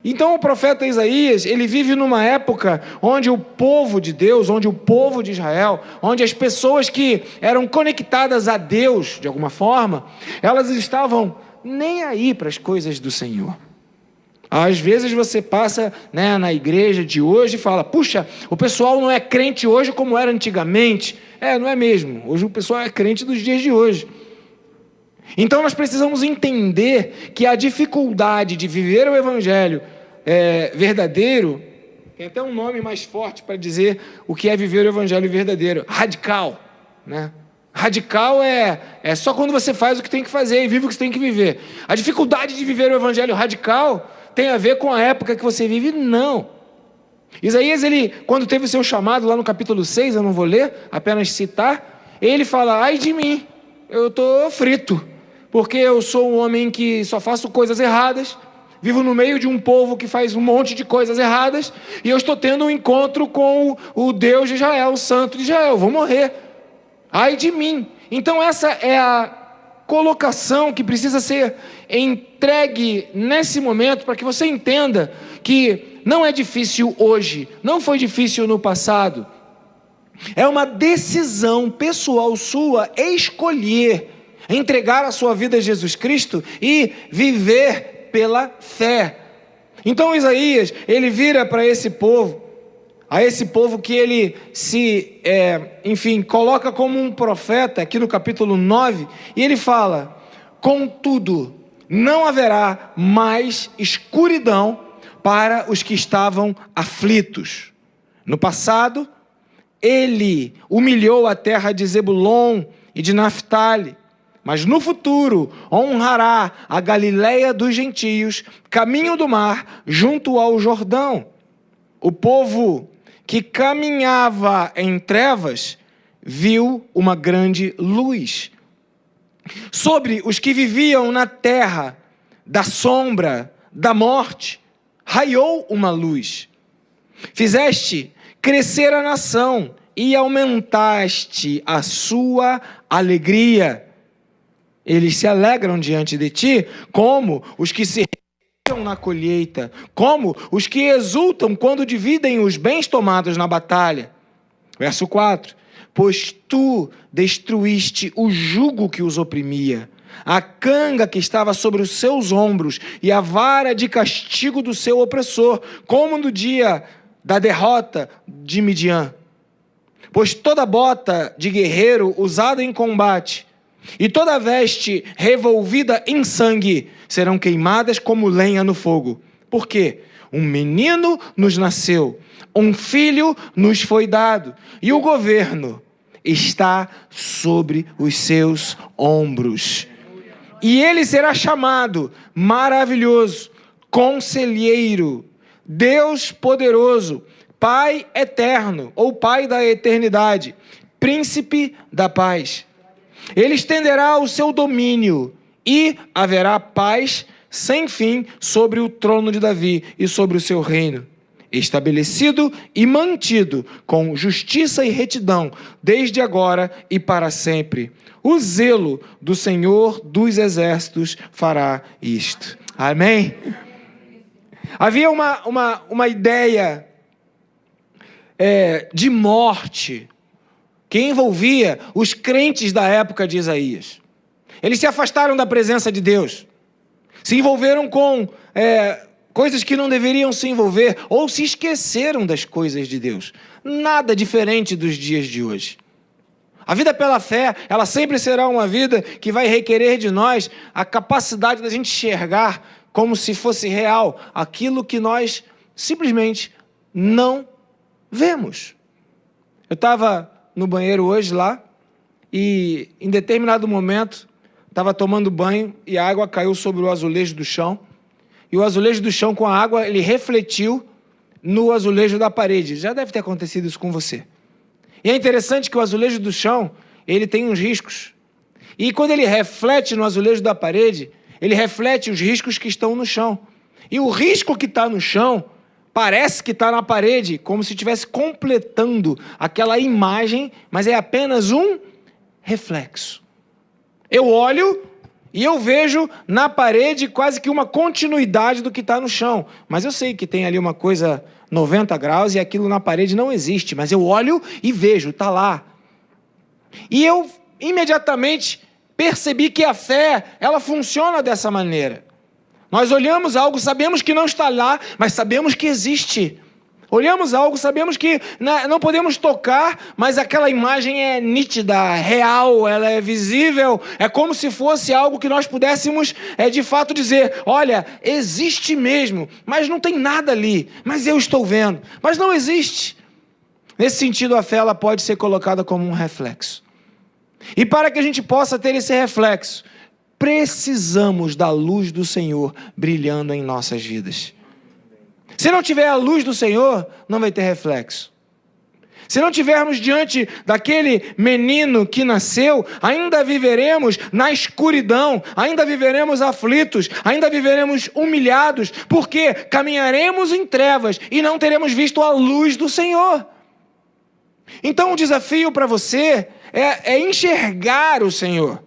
Então o profeta Isaías, ele vive numa época onde o povo de Deus, onde o povo de Israel, onde as pessoas que eram conectadas a Deus, de alguma forma, elas estavam nem aí para as coisas do Senhor. Às vezes você passa, na igreja de hoje e fala, puxa, o pessoal não é crente hoje como era antigamente. Não é mesmo. Hoje o pessoal é crente dos dias de hoje. Então nós precisamos entender que a dificuldade de viver o evangelho verdadeiro, tem até um nome mais forte para dizer o que é viver o evangelho verdadeiro, radical, Radical é só quando você faz o que tem que fazer e vive o que você tem que viver. A dificuldade de viver o evangelho radical tem a ver com a época que você vive? Não. Isaías, ele, quando teve o seu chamado lá no capítulo 6, eu não vou ler, apenas citar, ele fala, ai de mim, eu estou frito, porque eu sou um homem que só faço coisas erradas, vivo no meio de um povo que faz um monte de coisas erradas, e eu estou tendo um encontro com o Deus de Israel, o Santo de Israel, vou morrer. Ai de mim. Então essa é a colocação que precisa ser entregue nesse momento, para que você entenda que não é difícil hoje, não foi difícil no passado. É uma decisão pessoal sua escolher entregar a sua vida a Jesus Cristo e viver pela fé. Então Isaías, ele vira para esse povo, a esse povo que ele se, coloca como um profeta, aqui no capítulo 9, e ele fala, contudo, não haverá mais escuridão para os que estavam aflitos. No passado, ele humilhou a terra de Zebulon e de Naftali, mas no futuro honrará a Galileia dos gentios, caminho do mar, junto ao Jordão. O povo que caminhava em trevas, viu uma grande luz. Sobre os que viviam na terra da sombra, da morte, raiou uma luz. Fizeste crescer a nação e aumentaste a sua alegria. Eles se alegram diante de ti, como os que se na colheita, como os que exultam quando dividem os bens tomados na batalha. Verso 4, pois tu destruíste o jugo que os oprimia, a canga que estava sobre os seus ombros e a vara de castigo do seu opressor, como no dia da derrota de Midian. Pois toda bota de guerreiro usada em combate e toda veste revolvida em sangue serão queimadas como lenha no fogo. Por quê? Um menino nos nasceu, um filho nos foi dado, e o governo está sobre os seus ombros. E ele será chamado Maravilhoso, Conselheiro, Deus Poderoso, Pai Eterno, ou Pai da Eternidade, Príncipe da Paz. Ele estenderá o seu domínio e haverá paz sem fim sobre o trono de Davi e sobre o seu reino, estabelecido e mantido com justiça e retidão, desde agora e para sempre. O zelo do Senhor dos Exércitos fará isto. Amém? Havia uma ideia de morte que envolvia os crentes da época de Isaías. Eles se afastaram da presença de Deus, se envolveram com coisas que não deveriam se envolver, ou se esqueceram das coisas de Deus. Nada diferente dos dias de hoje. A vida pela fé, ela sempre será uma vida que vai requerer de nós a capacidade da gente enxergar como se fosse real aquilo que nós simplesmente não vemos. Eu estava no banheiro hoje lá, e em determinado momento estava tomando banho e a água caiu sobre o azulejo do chão, e o azulejo do chão com a água, ele refletiu no azulejo da parede. Já deve ter acontecido isso com você. E é interessante que o azulejo do chão, ele tem uns riscos, e quando ele reflete no azulejo da parede, ele reflete os riscos que estão no chão, e o risco que está no chão parece que está na parede, como se estivesse completando aquela imagem, mas é apenas um reflexo. Eu olho E eu vejo na parede quase que uma continuidade do que está no chão. Mas eu sei que tem ali uma coisa 90 graus e aquilo na parede não existe. Mas eu olho e vejo, está lá. E eu imediatamente percebi que a fé, ela funciona dessa maneira. Nós olhamos algo, sabemos que não está lá, mas sabemos que existe. Olhamos algo, sabemos que não podemos tocar, mas aquela imagem é nítida, real, ela é visível. É como se fosse algo que nós pudéssemos, de fato, dizer, olha, existe mesmo, mas não tem nada ali, mas eu estou vendo. Mas não existe. Nesse sentido, a fé ela pode ser colocada como um reflexo. E para que a gente possa ter esse reflexo, precisamos da luz do Senhor brilhando em nossas vidas. Se não tiver a luz do Senhor, não vai ter reflexo. Se não tivermos diante daquele menino que nasceu, ainda viveremos na escuridão, ainda viveremos aflitos, ainda viveremos humilhados, porque caminharemos em trevas e não teremos visto a luz do Senhor. Então o desafio para você é enxergar o Senhor,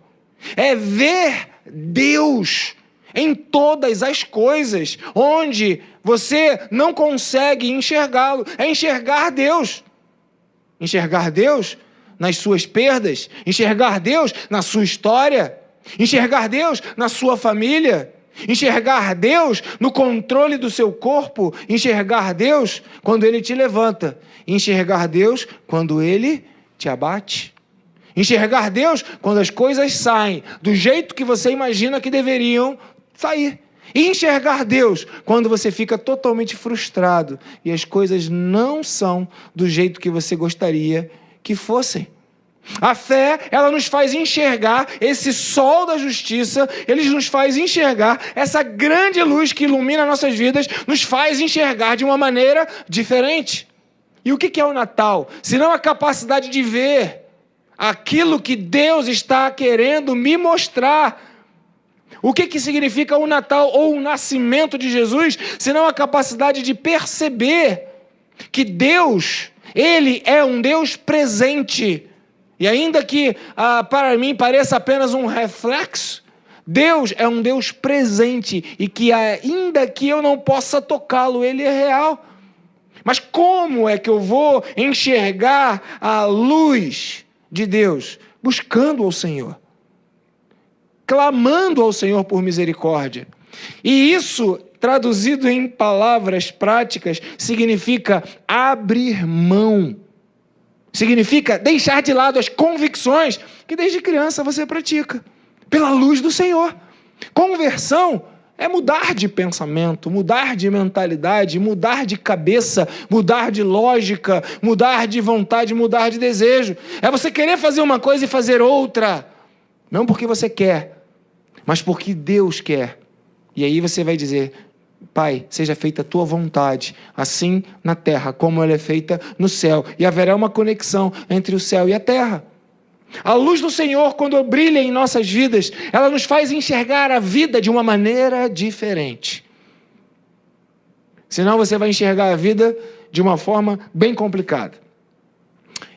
é ver Deus em todas as coisas, onde você não consegue enxergá-lo, é enxergar Deus. Enxergar Deus nas suas perdas, enxergar Deus na sua história, enxergar Deus na sua família, enxergar Deus no controle do seu corpo, enxergar Deus quando Ele te levanta, enxergar Deus quando Ele te abate. Enxergar Deus quando as coisas saem do jeito que você imagina que deveriam sair. E enxergar Deus quando você fica totalmente frustrado e as coisas não são do jeito que você gostaria que fossem. A fé, ela nos faz enxergar esse sol da justiça, ele nos faz enxergar essa grande luz que ilumina nossas vidas, nos faz enxergar de uma maneira diferente. E o que é o Natal? Senão a capacidade de ver aquilo que Deus está querendo me mostrar. O que significa o Natal ou o nascimento de Jesus, senão a capacidade de perceber que Deus, Ele é um Deus presente. E ainda que para mim pareça apenas um reflexo, Deus é um Deus presente e que ainda que eu não possa tocá-lo, Ele é real. Mas como é que eu vou enxergar a luz de Deus? Buscando ao Senhor, clamando ao Senhor por misericórdia. E isso, traduzido em palavras práticas, significa abrir mão. Significa deixar de lado as convicções que desde criança você pratica, pela luz do Senhor. Conversão é mudar de pensamento, mudar de mentalidade, mudar de cabeça, mudar de lógica, mudar de vontade, mudar de desejo. É você querer fazer uma coisa e fazer outra. Não porque você quer, mas porque Deus quer. E aí você vai dizer, Pai, seja feita a tua vontade, assim na terra, como ela é feita no céu. E haverá uma conexão entre o céu e a terra. A luz do Senhor, quando brilha em nossas vidas, ela nos faz enxergar a vida de uma maneira diferente. Senão você vai enxergar a vida de uma forma bem complicada.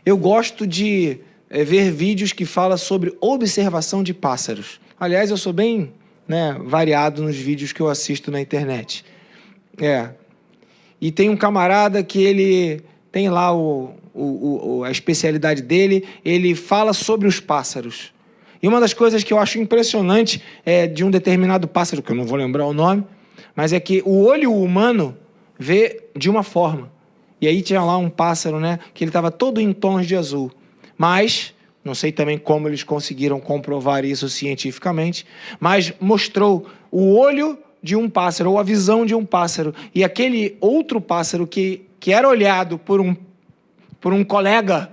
Eu gosto de ver vídeos que falam sobre observação de pássaros. Aliás, eu sou bem variado nos vídeos que eu assisto na internet. E tem um camarada que ele tem lá a especialidade dele, ele fala sobre os pássaros. E uma das coisas que eu acho impressionante de um determinado pássaro, que eu não vou lembrar o nome, mas é que o olho humano vê de uma forma. E aí tinha lá um pássaro, que ele estava todo em tons de azul. Mas, não sei também como eles conseguiram comprovar isso cientificamente, mas mostrou o olho de um pássaro, ou a visão de um pássaro. E aquele outro pássaro que era olhado por um colega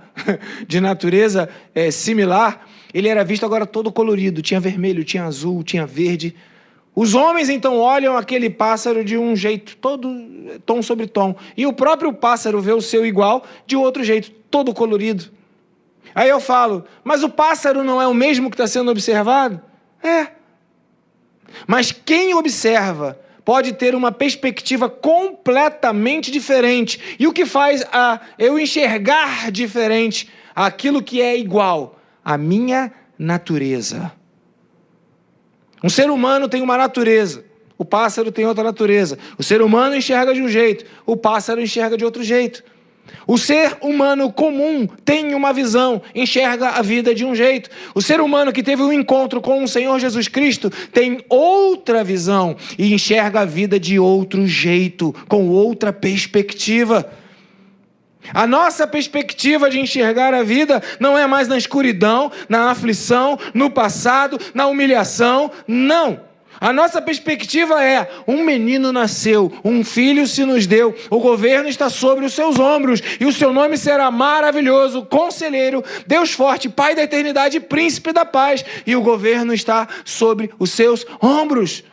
de natureza similar, ele era visto agora todo colorido, tinha vermelho, tinha azul, tinha verde. Os homens então olham aquele pássaro de um jeito, todo tom sobre tom, e o próprio pássaro vê o seu igual de outro jeito, todo colorido. Aí eu falo, mas o pássaro não é o mesmo que está sendo observado? É. Mas quem observa pode ter uma perspectiva completamente diferente. E o que faz eu enxergar diferente aquilo que é igual? A minha natureza. Um ser humano tem uma natureza, o pássaro tem outra natureza. O ser humano enxerga de um jeito, o pássaro enxerga de outro jeito. O ser humano comum tem uma visão, enxerga a vida de um jeito. O ser humano que teve um encontro com o Senhor Jesus Cristo tem outra visão e enxerga a vida de outro jeito, com outra perspectiva. A nossa perspectiva de enxergar a vida não é mais na escuridão, na aflição, no passado, na humilhação, não. A nossa perspectiva é: um menino nasceu, um filho se nos deu, o governo está sobre os seus ombros, e o seu nome será maravilhoso, conselheiro, Deus forte, Pai da eternidade, príncipe da paz, e o governo está sobre os seus ombros.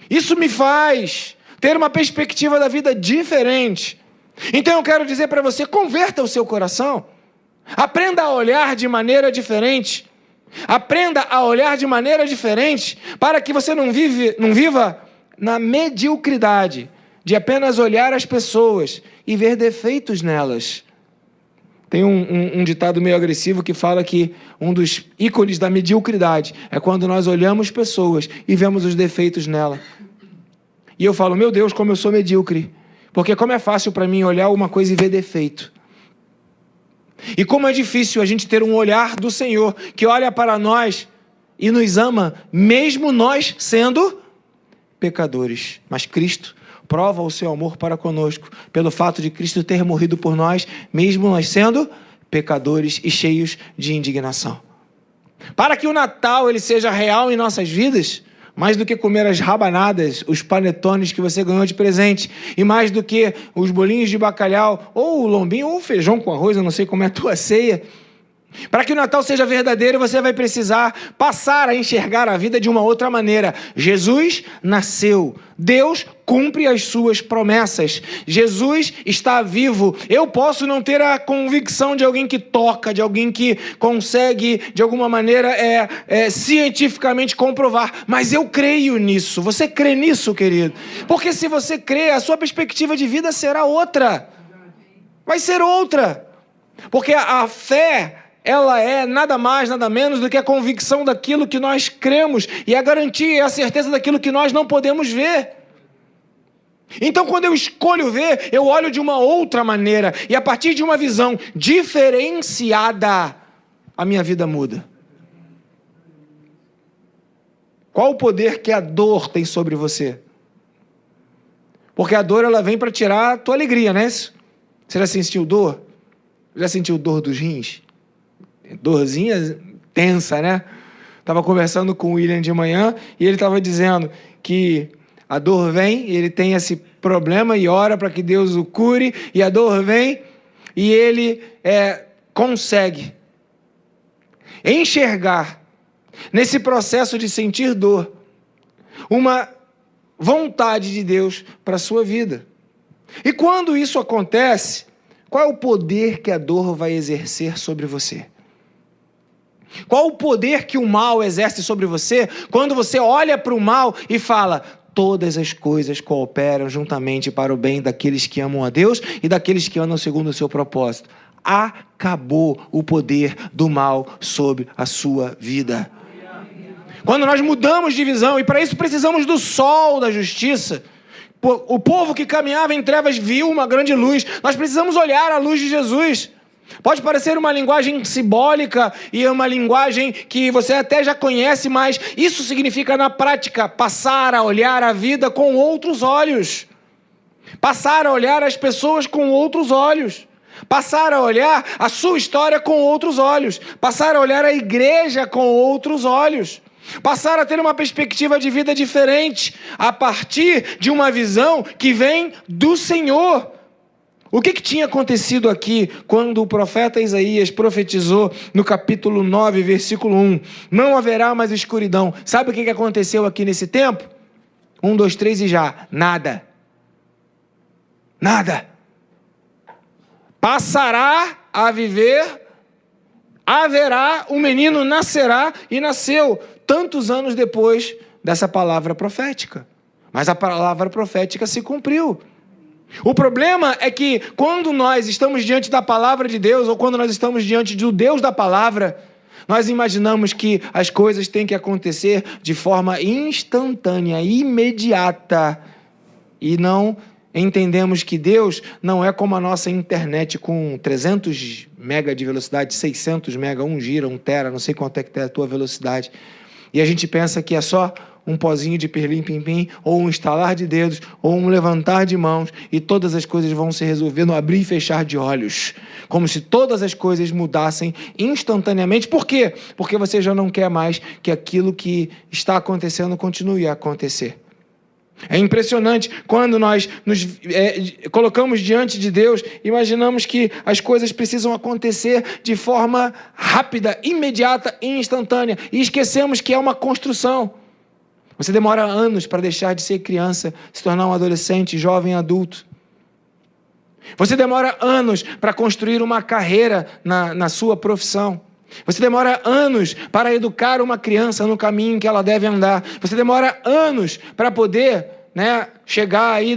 Isso me faz ter uma perspectiva da vida diferente. Então eu quero dizer para você: converta o seu coração, aprenda a olhar de maneira diferente. Aprenda a olhar de maneira diferente, para que você não viva na mediocridade de apenas olhar as pessoas e ver defeitos nelas. Tem um ditado meio agressivo que fala que um dos ícones da mediocridade é quando nós olhamos pessoas e vemos os defeitos nela. E eu falo: meu Deus, como eu sou medíocre, porque como é fácil para mim olhar uma coisa e ver defeito. E como é difícil a gente ter um olhar do Senhor que olha para nós e nos ama, mesmo nós sendo pecadores. Mas Cristo prova o seu amor para conosco pelo fato de Cristo ter morrido por nós, mesmo nós sendo pecadores e cheios de indignação. Para que o Natal ele seja real em nossas vidas, mais do que comer as rabanadas, os panetones que você ganhou de presente, e mais do que os bolinhos de bacalhau, ou o lombinho, ou o feijão com arroz, eu não sei como é a tua ceia. Para que o Natal seja verdadeiro, você vai precisar passar a enxergar a vida de uma outra maneira. Jesus nasceu. Deus cumpre as suas promessas. Jesus está vivo. Eu posso não ter a convicção de alguém que toca, de alguém que consegue, de alguma maneira, cientificamente comprovar. Mas eu creio nisso. Você crê nisso, querido? Porque se você crê, a sua perspectiva de vida será outra. Vai ser outra. Porque a fé, ela é nada mais, nada menos do que a convicção daquilo que nós cremos e a garantia e a certeza daquilo que nós não podemos ver. Então, quando eu escolho ver, eu olho de uma outra maneira e a partir de uma visão diferenciada, a minha vida muda. Qual o poder que a dor tem sobre você? Porque a dor, ela vem para tirar a tua alegria, não é isso? Você já sentiu dor? Já sentiu dor dos rins? Dorzinha tensa, né? Estava conversando com o William de manhã e ele estava dizendo que a dor vem, ele tem esse problema e ora para que Deus o cure, e a dor vem e ele consegue enxergar nesse processo de sentir dor uma vontade de Deus para a sua vida. E quando isso acontece, qual é o poder que a dor vai exercer sobre você? Qual o poder que o mal exerce sobre você quando você olha para o mal e fala: todas as coisas cooperam juntamente para o bem daqueles que amam a Deus e daqueles que andam segundo o seu propósito? Acabou o poder do mal sobre a sua vida. Quando nós mudamos de visão, e para isso precisamos do sol da justiça, o povo que caminhava em trevas viu uma grande luz. Nós precisamos olhar a luz de Jesus. Pode parecer uma linguagem simbólica e uma linguagem que você até já conhece, mas isso significa na prática passar a olhar a vida com outros olhos. Passar a olhar as pessoas com outros olhos. Passar a olhar a sua história com outros olhos. Passar a olhar a igreja com outros olhos. Passar a ter uma perspectiva de vida diferente a partir de uma visão que vem do Senhor. O que tinha acontecido aqui quando o profeta Isaías profetizou no capítulo 9, versículo 1? Não haverá mais escuridão. Sabe o que aconteceu aqui nesse tempo? 1, 2, 3 e já. Nada. Nada. Passará a viver, haverá, um menino nascerá e nasceu tantos anos depois dessa palavra profética. Mas a palavra profética se cumpriu. O problema é que quando nós estamos diante da palavra de Deus, ou quando nós estamos diante do Deus da palavra, Nós imaginamos que as coisas têm que acontecer de forma instantânea, imediata, e não entendemos que Deus não é como a nossa internet com 300 mega de velocidade, 600 mega, 1 gira, 1 tera, não sei quanto é que é a tua velocidade. E a gente pensa que é só um pozinho de pirlim-pim-pim, ou um estalar de dedos, ou um levantar de mãos, e todas as coisas vão se resolver no abrir e fechar de olhos. Como se todas as coisas mudassem instantaneamente. Por quê? Porque você já não quer mais que aquilo que está acontecendo continue a acontecer. É impressionante quando nós nos colocamos diante de Deus, imaginamos que as coisas precisam acontecer de forma rápida, imediata e instantânea, e esquecemos que é uma construção. Você demora anos para deixar de ser criança, se tornar um adolescente, jovem, adulto. Você demora anos para construir uma carreira na sua profissão. Você demora anos para educar uma criança no caminho que ela deve andar. Você demora anos para poder, chegar aí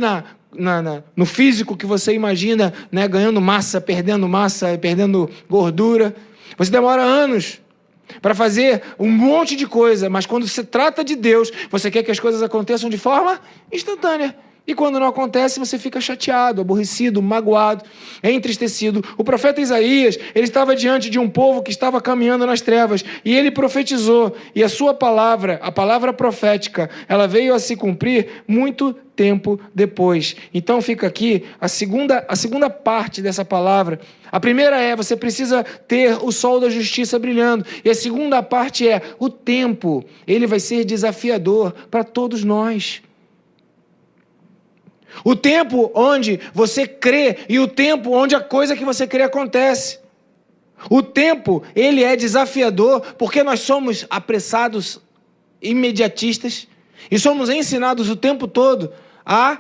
no físico que você imagina, ganhando massa, perdendo gordura. Você demora anos para fazer um monte de coisa, mas quando se trata de Deus, você quer que as coisas aconteçam de forma instantânea. E quando não acontece, você fica chateado, aborrecido, magoado, entristecido. O profeta Isaías, ele estava diante de um povo que estava caminhando nas trevas, e ele profetizou, e a sua palavra, a palavra profética, ela veio a se cumprir muito tempo depois. Então fica aqui a segunda parte dessa palavra. A primeira é, você precisa ter o sol da justiça brilhando, e a segunda parte é, o tempo, ele vai ser desafiador para todos nós. O tempo onde você crê e o tempo onde a coisa que você crê acontece. O tempo, ele é desafiador porque nós somos apressados, imediatistas, e somos ensinados o tempo todo a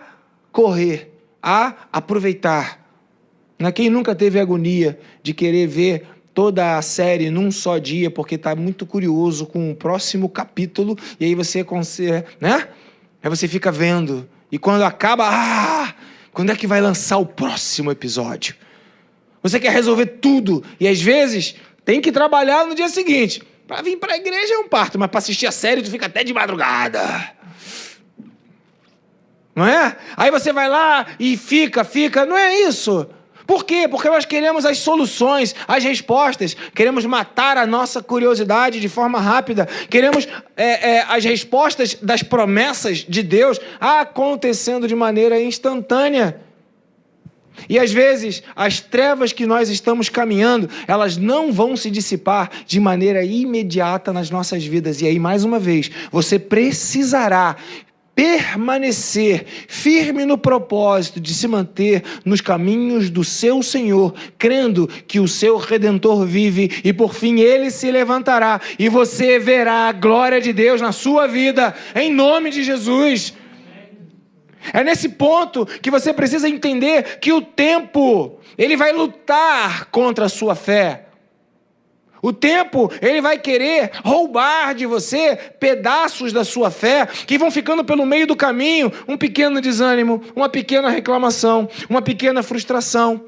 correr, a aproveitar. Quem nunca teve agonia de querer ver toda a série num só dia porque está muito curioso com o próximo capítulo, e aí você Aí você fica vendo. E quando acaba, quando é que vai lançar o próximo episódio? Você quer resolver tudo, e às vezes tem que trabalhar no dia seguinte. Para vir para a igreja é um parto, mas para assistir a série tu fica até de madrugada. Não é? Aí você vai lá e fica, não é isso. Por quê? Porque nós queremos as soluções, as respostas, queremos matar a nossa curiosidade de forma rápida, queremos as respostas das promessas de Deus acontecendo de maneira instantânea. E às vezes, as trevas que nós estamos caminhando, elas não vão se dissipar de maneira imediata nas nossas vidas. E aí, mais uma vez, você precisará permanecer firme no propósito de se manter nos caminhos do seu Senhor, crendo que o seu Redentor vive e por fim ele se levantará e você verá a glória de Deus na sua vida, em nome de Jesus. É nesse ponto que você precisa entender que o tempo, ele vai lutar contra a sua fé. O tempo, ele vai querer roubar de você pedaços da sua fé que vão ficando pelo meio do caminho, um pequeno desânimo, uma pequena reclamação, uma pequena frustração,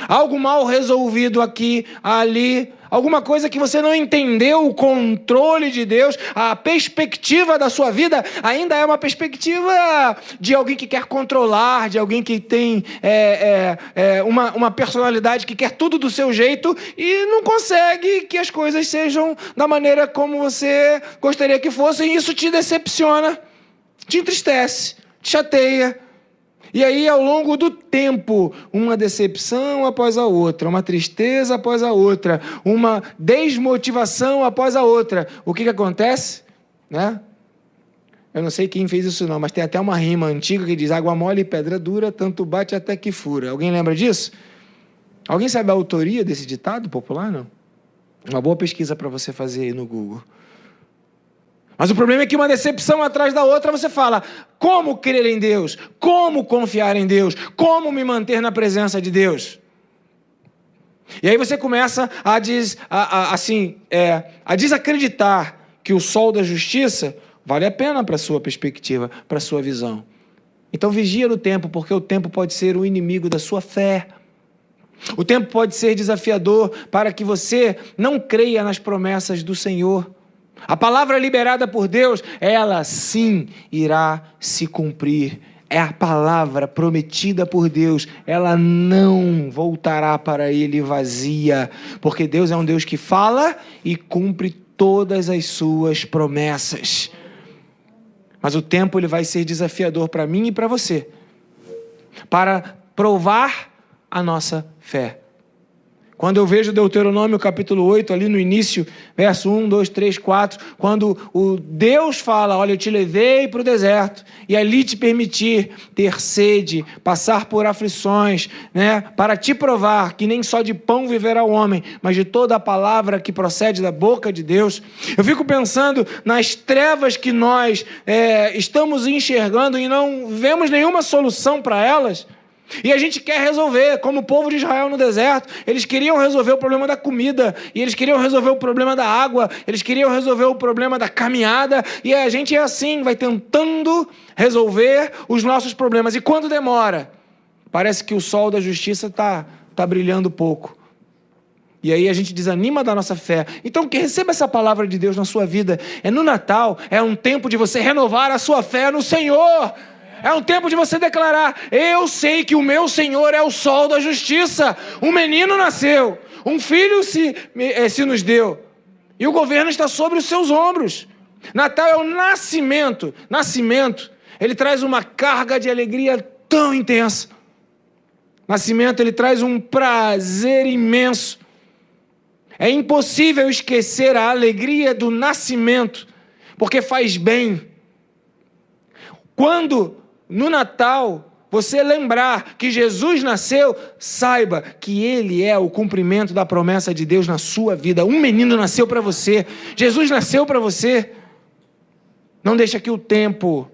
algo mal resolvido aqui, ali, alguma coisa que você não entendeu o controle de Deus, a perspectiva da sua vida ainda é uma perspectiva de alguém que quer controlar, de alguém que tem uma personalidade que quer tudo do seu jeito e não consegue que as coisas sejam da maneira como você gostaria que fossem, e isso te decepciona, te entristece, te chateia. E aí, ao longo do tempo, uma decepção após a outra, uma tristeza após a outra, uma desmotivação após a outra. O que acontece? Eu não sei quem fez isso não, mas tem até uma rima antiga que diz: água mole e pedra dura, tanto bate até que fura. Alguém lembra disso? Alguém sabe a autoria desse ditado popular, não? Uma boa pesquisa para você fazer aí no Google. Mas o problema é que uma decepção atrás da outra você fala: como crer em Deus? Como confiar em Deus? Como me manter na presença de Deus? E aí você começa a desacreditar que o sol da justiça vale a pena para a sua perspectiva, para a sua visão. Então vigia no tempo, porque o tempo pode ser o inimigo da sua fé. O tempo pode ser desafiador para que você não creia nas promessas do Senhor. A palavra liberada por Deus, ela sim irá se cumprir. É a palavra prometida por Deus, ela não voltará para Ele vazia, porque Deus é um Deus que fala e cumpre todas as suas promessas. Mas o tempo ele vai ser desafiador para mim e para você, para provar a nossa fé. Quando eu vejo Deuteronômio capítulo 8, ali no início, verso 1, 2, 3, 4, quando o Deus fala, olha, eu te levei para o deserto, e ali te permitir ter sede, passar por aflições, né, para te provar que nem só de pão viverá o homem, mas de toda a palavra que procede da boca de Deus. Eu fico pensando nas trevas que nós estamos enxergando e não vemos nenhuma solução para elas. E a gente quer resolver, como o povo de Israel no deserto. Eles queriam resolver o problema da comida, e eles queriam resolver o problema da água, eles queriam resolver o problema da caminhada, e a gente é assim, vai tentando resolver os nossos problemas. E quando demora, parece que o sol da justiça está brilhando pouco. E aí a gente desanima da nossa fé. Então que receba essa palavra de Deus na sua vida. No Natal, é um tempo de você renovar a sua fé no Senhor. É um tempo de você declarar, eu sei que o meu Senhor é o sol da justiça. Um menino nasceu, um filho se nos deu, e o governo está sobre os seus ombros. Natal é o nascimento. Nascimento, ele traz uma carga de alegria tão intensa. Nascimento, ele traz um prazer imenso. É impossível esquecer a alegria do nascimento, porque faz bem. Quando no Natal você lembrar que Jesus nasceu, saiba que Ele é o cumprimento da promessa de Deus na sua vida. Um menino nasceu para você, Jesus nasceu para você. Não deixe que o tempo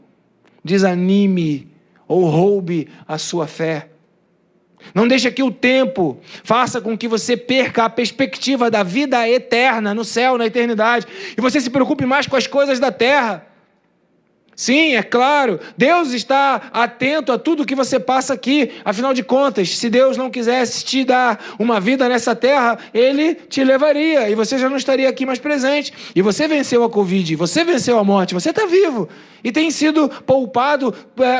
desanime ou roube a sua fé. Não deixe que o tempo faça com que você perca a perspectiva da vida eterna no céu, na eternidade, e você se preocupe mais com as coisas da terra. Sim, é claro, Deus está atento a tudo que você passa aqui. Afinal de contas, se Deus não quisesse te dar uma vida nessa terra, Ele te levaria e você já não estaria aqui mais presente. E você venceu a Covid, você venceu a morte, você está vivo e tem sido poupado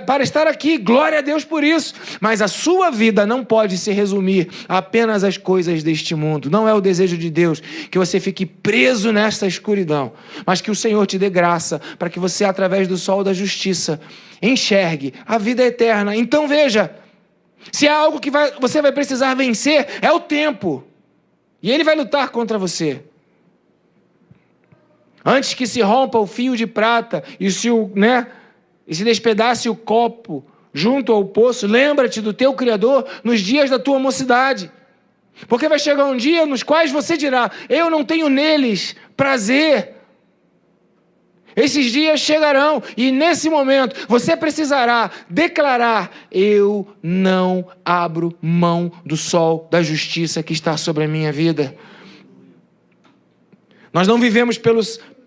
para estar aqui. Glória a Deus por isso. Mas a sua vida não pode se resumir a apenas às coisas deste mundo. Não é o desejo de Deus que você fique preso nesta escuridão, mas que o Senhor te dê graça para que você, através do sol da justiça, enxergue a vida eterna. Então veja, se há algo que você vai precisar vencer, é o tempo, e ele vai lutar contra você. Antes que se rompa o fio de prata e se despedace o copo junto ao poço, lembra-te do teu Criador nos dias da tua mocidade, porque vai chegar um dia nos quais você dirá, eu não tenho neles prazer. Esses dias chegarão e nesse momento você precisará declarar, eu não abro mão do sol da justiça que está sobre a minha vida. Nós não vivemos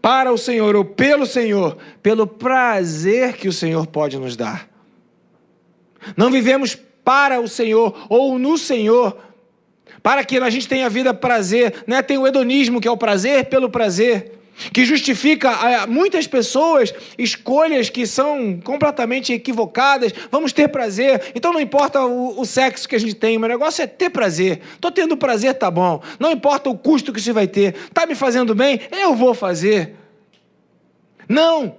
para o Senhor ou pelo Senhor, pelo prazer que o Senhor pode nos dar. Não vivemos para o Senhor ou no Senhor, para que a gente tenha vida prazer, né? Tem o hedonismo, que é o prazer pelo prazer, que justifica a muitas pessoas escolhas que são completamente equivocadas. Vamos ter prazer, então não importa o sexo que a gente tem, o meu negócio é ter prazer. Estou tendo prazer, tá bom. Não importa o custo que isso vai ter. Está me fazendo bem? Eu vou fazer. Não!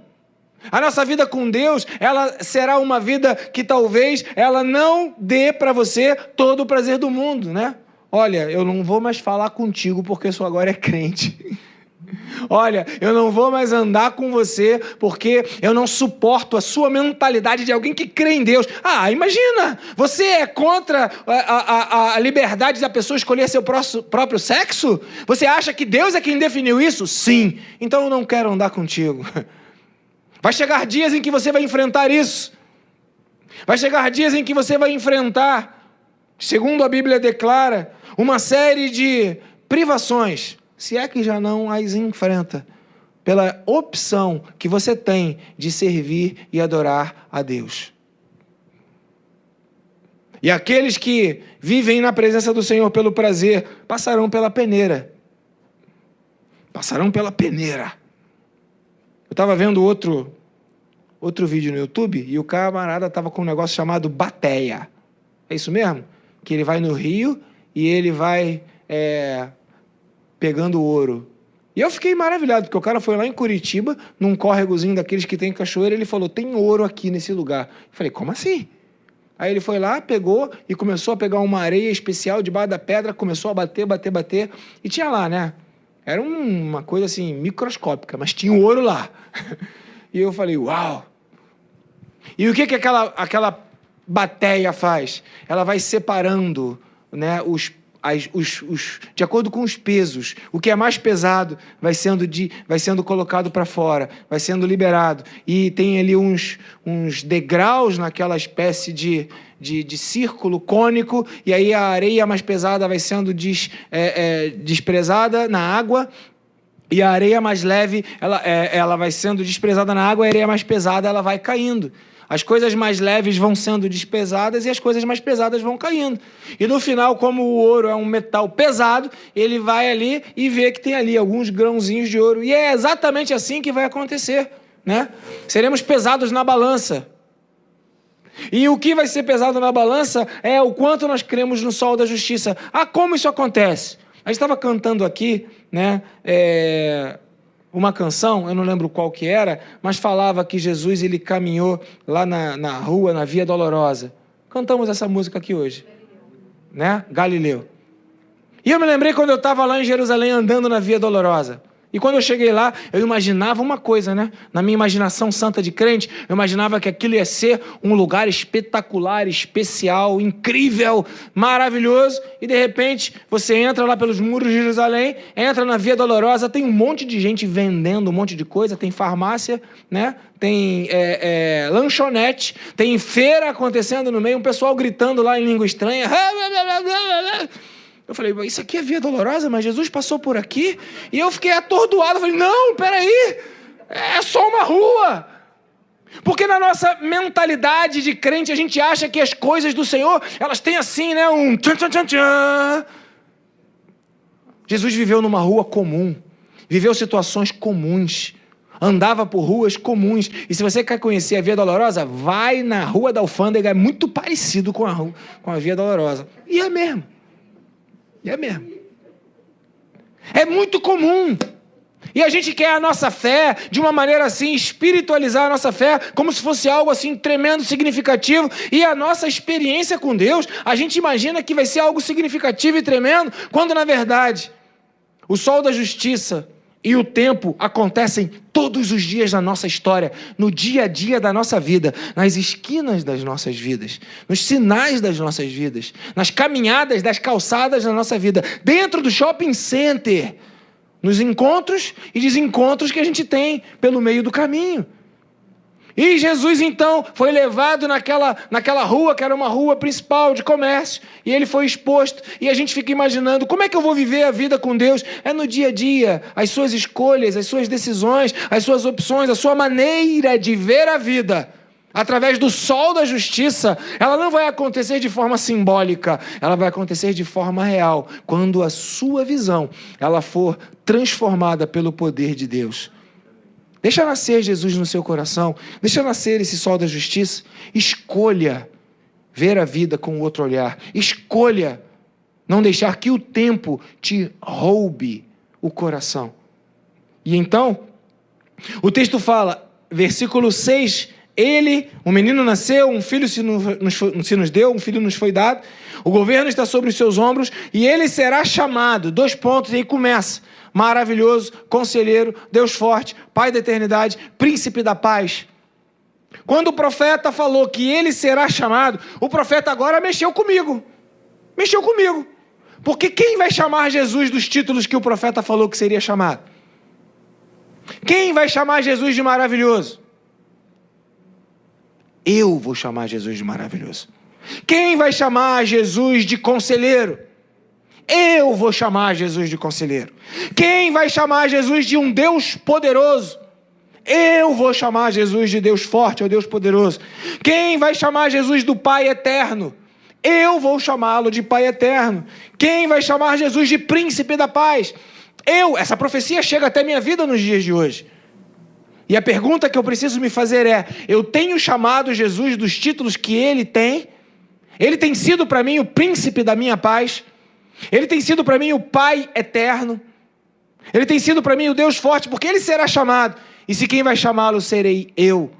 A nossa vida com Deus, ela será uma vida que talvez ela não dê para você todo o prazer do mundo, né? Olha, eu não vou mais falar contigo porque isso agora é crente. Olha, eu não vou mais andar com você porque eu não suporto a sua mentalidade de alguém que crê em Deus. Ah, imagina, você é contra a liberdade da pessoa escolher seu próprio sexo? Você acha que Deus é quem definiu isso? Sim, então eu não quero andar contigo. Vai chegar dias em que você vai enfrentar isso. Vai chegar dias em que você vai enfrentar, segundo a Bíblia declara, uma série de privações, se é que já não as enfrenta, pela opção que você tem de servir e adorar a Deus. E aqueles que vivem na presença do Senhor pelo prazer, passarão pela peneira. Passarão pela peneira. Eu estava vendo outro vídeo no YouTube e o camarada estava com um negócio chamado bateia. É isso mesmo? Que ele vai no rio e ele vai pegando ouro. E eu fiquei maravilhado, porque o cara foi lá em Curitiba, num córregozinho daqueles que tem cachoeira, ele falou, tem ouro aqui nesse lugar. Eu falei, como assim? Aí ele foi lá, pegou e começou a pegar uma areia especial debaixo da pedra, começou a bater, e tinha lá, né? Era uma coisa assim, microscópica, mas tinha ouro lá. E eu falei, uau! E o que aquela bateia faz? Ela vai separando, né, de acordo com os pesos. O que é mais pesado vai sendo colocado para fora, vai sendo liberado. E tem ali uns degraus naquela espécie de círculo cônico, e aí a areia mais pesada vai sendo desprezada na água, e a areia mais leve ela vai sendo desprezada na água, e a areia mais pesada ela vai caindo. As coisas mais leves vão sendo despesadas e as coisas mais pesadas vão caindo. E no final, como o ouro é um metal pesado, ele vai ali e vê que tem ali alguns grãozinhos de ouro. E é exatamente assim que vai acontecer, né? Seremos pesados na balança. E o que vai ser pesado na balança é o quanto nós cremos no sol da justiça. Ah, como isso acontece? A gente estava cantando aqui, né? Uma canção, eu não lembro qual que era, mas falava que Jesus ele caminhou lá na rua, na Via Dolorosa. Cantamos essa música aqui hoje, né? Galileu. E eu me lembrei quando eu estava lá em Jerusalém andando na Via Dolorosa. E quando eu cheguei lá, eu imaginava uma coisa, né? Na minha imaginação santa de crente, eu imaginava que aquilo ia ser um lugar espetacular, especial, incrível, maravilhoso. E de repente, você entra lá pelos muros de Jerusalém, entra na Via Dolorosa, tem um monte de gente vendendo um monte de coisa, tem farmácia, né? Tem lanchonete, tem feira acontecendo no meio, um pessoal gritando lá em língua estranha. Eu falei, isso aqui é Via Dolorosa, mas Jesus passou por aqui? E eu fiquei atordoado, falei, não, peraí, é só uma rua. Porque na nossa mentalidade de crente, a gente acha que as coisas do Senhor, elas têm assim, né, um tchan, tchan, tchan, tchan. Jesus viveu numa rua comum, viveu situações comuns, andava por ruas comuns. E se você quer conhecer a Via Dolorosa, vai na Rua da Alfândega, é muito parecido com a Via Dolorosa. E é mesmo. É muito comum. E a gente quer a nossa fé de uma maneira assim, espiritualizar a nossa fé, como se fosse algo assim tremendo, significativo. E a nossa experiência com Deus, a gente imagina que vai ser algo significativo e tremendo, quando na verdade, o sol da justiça e o tempo acontecem todos os dias da nossa história, no dia a dia da nossa vida, nas esquinas das nossas vidas, nos sinais das nossas vidas, nas caminhadas das calçadas da nossa vida, dentro do shopping center, nos encontros e desencontros que a gente tem pelo meio do caminho. E Jesus, então, foi levado naquela rua, que era uma rua principal de comércio, e ele foi exposto, e a gente fica imaginando, como é que eu vou viver a vida com Deus? É no dia a dia, as suas escolhas, as suas decisões, as suas opções, a sua maneira de ver a vida, através do sol da justiça, ela não vai acontecer de forma simbólica, ela vai acontecer de forma real, quando a sua visão, ela for transformada pelo poder de Deus. Deixa nascer Jesus no seu coração. Deixa nascer esse sol da justiça. Escolha ver a vida com outro olhar. Escolha não deixar que o tempo te roube o coração. E então, o texto fala, versículo 6, um menino nasceu, um filho se nos deu, um filho nos foi dado, o governo está sobre os seus ombros e ele será chamado, 2 pontos, e aí começa. Maravilhoso, conselheiro, Deus forte, Pai da eternidade, príncipe da paz. Quando o profeta falou que ele será chamado, o profeta agora mexeu comigo. Porque quem vai chamar Jesus dos títulos que o profeta falou que seria chamado? Quem vai chamar Jesus de maravilhoso? Eu vou chamar Jesus de maravilhoso. Quem vai chamar Jesus de conselheiro? Eu vou chamar Jesus de conselheiro. Quem vai chamar Jesus de um Deus poderoso? Eu vou chamar Jesus de Deus forte ou Deus poderoso. Quem vai chamar Jesus do Pai eterno? eu vou chamá-lo de Pai eterno. Quem vai chamar Jesus de Príncipe da Paz? Eu. Essa profecia chega até minha vida nos dias de hoje. E a pergunta que eu preciso me fazer é: eu tenho chamado Jesus dos títulos que ele tem? Ele tem sido para mim o príncipe da minha paz? Ele tem sido para mim o Pai eterno? Ele tem sido para mim o Deus forte, porque ele será chamado. E se quem vai chamá-lo serei eu,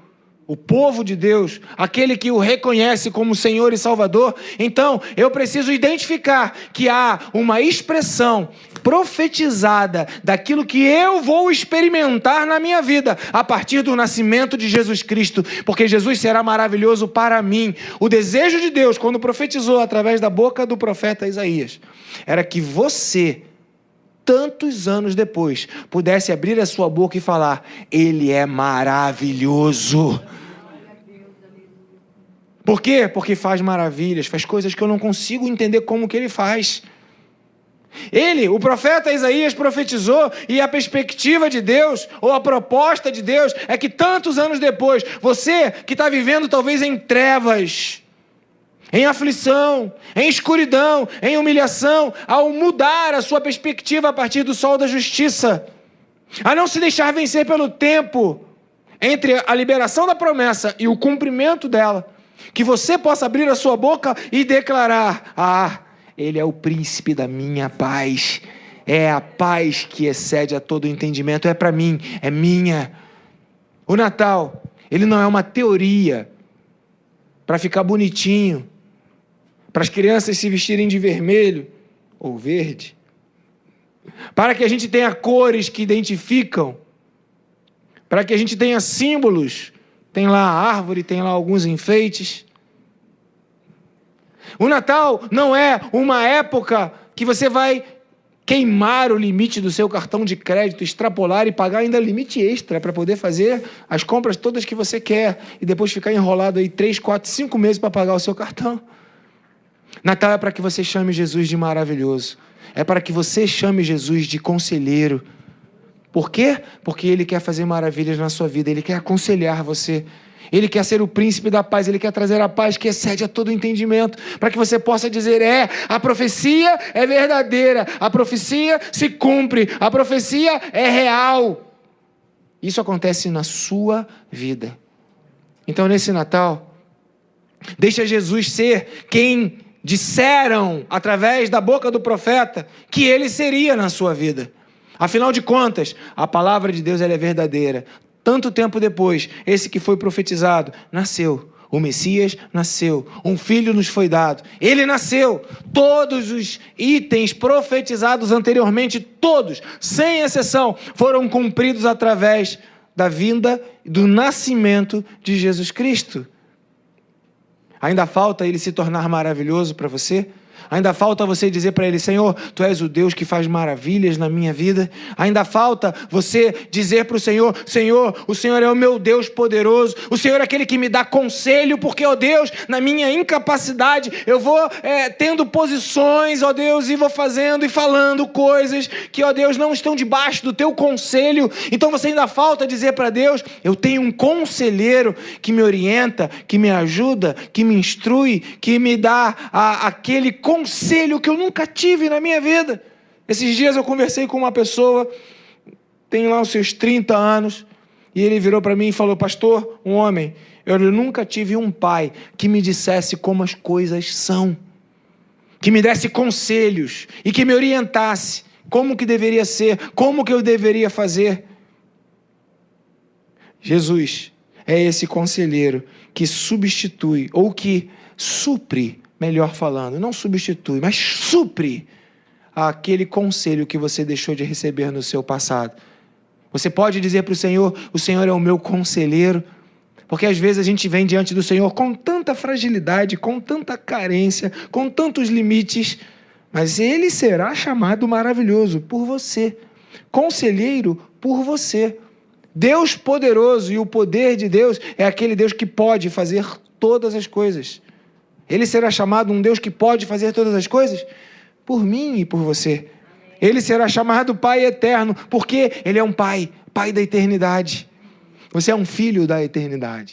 o povo de Deus, aquele que o reconhece como Senhor e Salvador. Então, eu preciso identificar que há uma expressão profetizada daquilo que eu vou experimentar na minha vida a partir do nascimento de Jesus Cristo, porque Jesus será maravilhoso para mim. O desejo de Deus, quando profetizou através da boca do profeta Isaías, era que você, tantos anos depois, pudesse abrir a sua boca e falar: ele é maravilhoso. Por quê? Porque faz maravilhas, faz coisas que eu não consigo entender como que ele faz. Ele, o profeta Isaías, profetizou, e a perspectiva de Deus, ou a proposta de Deus, é que tantos anos depois, você que está vivendo talvez em trevas, em aflição, em escuridão, em humilhação, ao mudar a sua perspectiva a partir do sol da justiça, a não se deixar vencer pelo tempo entre a liberação da promessa e o cumprimento dela, que você possa abrir a sua boca e declarar: ele é o príncipe da minha paz. É a paz que excede a todo entendimento. É para mim, é minha. O Natal, ele não é uma teoria para ficar bonitinho, para as crianças se vestirem de vermelho ou verde, para que a gente tenha cores que identificam, para que a gente tenha símbolos. Tem lá a árvore, tem lá alguns enfeites. O Natal não é uma época que você vai queimar o limite do seu cartão de crédito, extrapolar e pagar ainda limite extra para poder fazer as compras todas que você quer e depois ficar enrolado aí 3, 4, 5 meses para pagar o seu cartão. Natal é para que você chame Jesus de maravilhoso. É para que você chame Jesus de conselheiro. Por quê? Porque ele quer fazer maravilhas na sua vida, ele quer aconselhar você. Ele quer ser o príncipe da paz, ele quer trazer a paz que excede a todo entendimento, para que você possa dizer: a profecia é verdadeira, a profecia se cumpre, a profecia é real. Isso acontece na sua vida. Então, nesse Natal, deixa Jesus ser quem disseram, através da boca do profeta, que ele seria na sua vida. Afinal de contas, a palavra de Deus, ela é verdadeira. Tanto tempo depois, esse que foi profetizado nasceu. O Messias nasceu. Um filho nos foi dado. Ele nasceu. Todos os itens profetizados anteriormente, todos, sem exceção, foram cumpridos através da vinda e do nascimento de Jesus Cristo. Ainda falta ele se tornar maravilhoso para você? Ainda falta você dizer para ele: Senhor, Tu és o Deus que faz maravilhas na minha vida. Ainda falta você dizer para o Senhor: Senhor, o Senhor é o meu Deus poderoso. O Senhor é aquele que me dá conselho, porque, ó Deus, na minha incapacidade, eu vou tendo posições, ó Deus, e vou fazendo e falando coisas que, ó Deus, não estão debaixo do Teu conselho. Então você ainda falta dizer para Deus: eu tenho um conselheiro que me orienta, que me ajuda, que me instrui, que me dá aquele conselho que eu nunca tive na minha vida. Esses dias eu conversei com uma pessoa, tem lá os seus 30 anos, e ele virou para mim e falou: pastor, um homem, eu nunca tive um pai que me dissesse como as coisas são, que me desse conselhos e que me orientasse como que deveria ser, como que eu deveria fazer. Jesus é esse conselheiro que substitui, ou que supre, melhor falando, não substitui, mas supre aquele conselho que você deixou de receber no seu passado. Você pode dizer para o Senhor: o Senhor é o meu conselheiro, porque às vezes a gente vem diante do Senhor com tanta fragilidade, com tanta carência, com tantos limites, mas Ele será chamado maravilhoso por você, conselheiro por você. Deus poderoso, e o poder de Deus é aquele Deus que pode fazer todas as coisas. Ele será chamado um Deus que pode fazer todas as coisas por mim e por você. Ele será chamado Pai eterno, porque Ele é um Pai, Pai da eternidade. Você é um filho da eternidade.